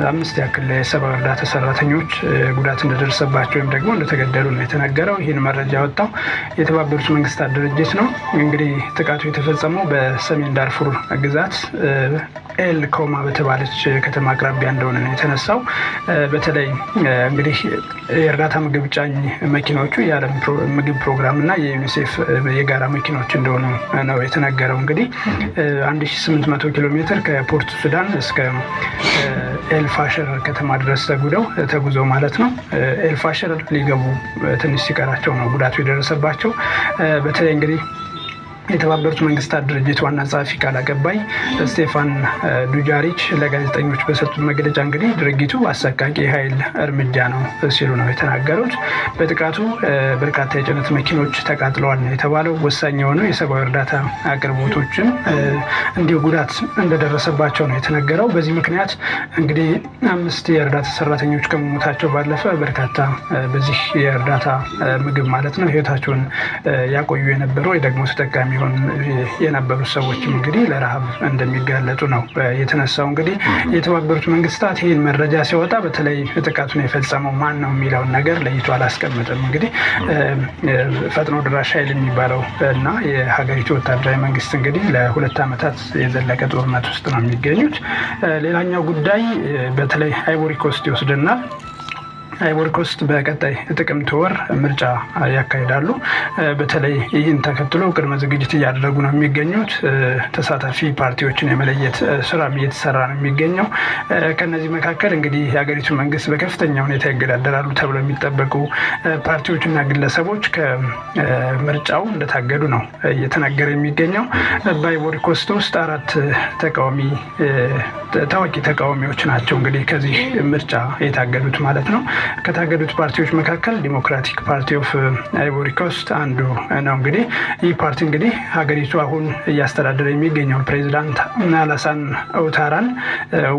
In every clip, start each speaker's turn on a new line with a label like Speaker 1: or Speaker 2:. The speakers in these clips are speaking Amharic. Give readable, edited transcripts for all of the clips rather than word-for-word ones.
Speaker 1: 5 ያክል የሰብአዊ እርዳታ ሰራተኞች ጉዳት እንደደረሰባቸው ወይም ደግሞ እንደተገደሉ ነው የተነገረው። ይህን መረጃ ያወጣው የተባበሩት መንግስታት ድርጅት ነው። እንግዲህ ጥቃቱ የተፈጸመው በሰሜን ዳርፉር ግዛት ኤል ኮማ በተባለች ከተማ አቅራቢያ እንደሆነ ነው የተነሳው። በተለይ እንግዲህ የእርዳታ ምግብ ጫኝ መኪኖቹ የዓለም ምግብ ፕሮግራም እና የዩኒሴፍ የጋራ መኪኖች እንደሆኑ ነው የተነገረው። እንግዲህ 1800 ኪሎ ሜትር ከፖርት ሱዳን እስከ ኤልፋሸር ከተማ ድረስ ተጉዘው ማለት ነው። ኤልፋሸር ሊገቡ ትንሽ ሲቀራቸው ነው ጉዳቱ የደረሰባቸው። በተለይ እንግዲህ የተባበሩት መንግስታት ድርጅት ዋና ጸሐፊ ቃል አቀባይ ስቴፋን ዱጃሪች ለጋዜጠኞች በሰጡት መግለጫ እንግዲህ ድርጊቱ አሰቃቂ የኃይል እርምጃ ነው ሲሉ ነው የተናገሩት። በጥቃቱ በርካታ የጭነት መኪኖች ተቃጥለዋል ነው የተባለው። ወሳኝ የሆኑ የሰብአዊ እርዳታ አቅርቦቶችን እንዲሁ ጉዳት እንደደረሰባቸው ነው የተነገረው። በዚህ ምክንያት እንግዲህ 5 የእርዳታ ሰራተኞች ከመሞታቸው ባለፈ በርካታ በዚህ የእርዳታ ምግብ ማለት ነው ህይወታቸውን ያቆዩ የነበሩ ወይ ደግሞ ተጠቃሚ የነበሩ ሰዎችም እንግዲህ ለረሃብ እንደሚጋለጡ ነው የተነሳው። እንግዲህ የተባበሩት መንግስታት ይህን መረጃ ሲወጣ በተለይ ጥቃቱን የፈጸመው ማን ነው የሚለውን ነገር ለይቶ አላስቀምጥም። እንግዲህ ፈጥኖ ድራሽ ኃይል የሚባለው እና የሀገሪቱ ወታደራዊ መንግስት እንግዲህ ለ2 ዓመታት የዘለቀ ጦርነት ውስጥ ነው የሚገኙት። ሌላኛው ጉዳይ በተለይ አይቮሪ ኮስት ይወስድናል። አይቮሪ ኮስት በቀጣይ ጥቅምት ወር ምርጫ ያካሂዳሉ። በተለይ ይህን ተከትሎ ቅድመ ዝግጅት እያደረጉ ነው የሚገኙት። ተሳታፊ ፓርቲዎችን የመለየት ስራም እየተሰራ ነው የሚገኘው። ከነዚህ መካከል እንግዲህ የሀገሪቱ መንግስት በከፍተኛ ሁኔታ ይገዳደራሉ ተብሎ የሚጠበቁ ፓርቲዎችና ግለሰቦች ከምርጫው እንደታገዱ ነው እየተነገረ የሚገኘው። በአይቮሪ ኮስት ውስጥ 4 ታዋቂ ተቃዋሚዎች ናቸው እንግዲህ ከዚህ ምርጫ የታገዱት ማለት ነው። ከታገዱት ፓርቲዎች መካከል ዲሞክራቲክ ፓርቲ ኦፍ አይቮሪ ኮስት አንዱ ነው። እንግዲህ ይህ ፓርቲ እንግዲህ ሀገሪቱ አሁን እያስተዳደረ የሚገኘው ፕሬዚዳንት አላሳን ኦታራን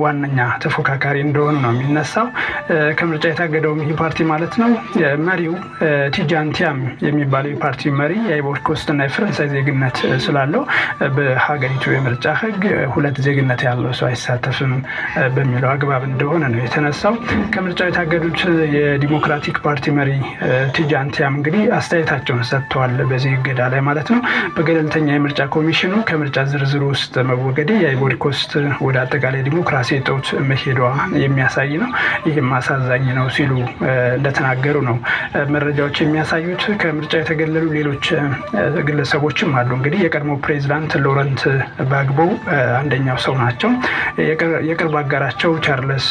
Speaker 1: ዋነኛ ተፎካካሪ እንደሆኑ ነው የሚነሳው። ከምርጫ የታገደውም ይህ ፓርቲ ማለት ነው። መሪው ቲጃን ቲያም የሚባለው የፓርቲ መሪ የአይቮሪ ኮስት እና የፈረንሳይ ዜግነት ስላለው በሀገሪቱ የምርጫ ሕግ 2 ዜግነት ያለው ሰው አይሳተፍም በሚለው አግባብ እንደሆነ ነው የተነሳው። ከምርጫው የታገዱት የዲሞክራቲክ ፓርቲ መሪ ቲጃን ቲያም እንግዲህ አስተያየታቸውን ሰጥተዋል በዚህ እገዳ ላይ ማለት ነው። በገለልተኛ የምርጫ ኮሚሽኑ ከምርጫ ዝርዝር ውስጥ መወገድ የአይቮሪ ኮስት ወደ አጠቃላይ ዲሞክራሲ እጦት መሄዷ የሚያሳይ ነው፣ ይህም አሳዛኝ ነው ሲሉ እንደተናገሩ ነው መረጃዎች የሚያሳዩት። ከምርጫ የተገለሉ ሌሎች ግለሰቦችም አሉ። እንግዲህ የቀድሞ ፕሬዚዳንት ሎረንት ባግቦ አንደኛው ሰው ናቸው። የቅርብ አጋራቸው ቻርልስ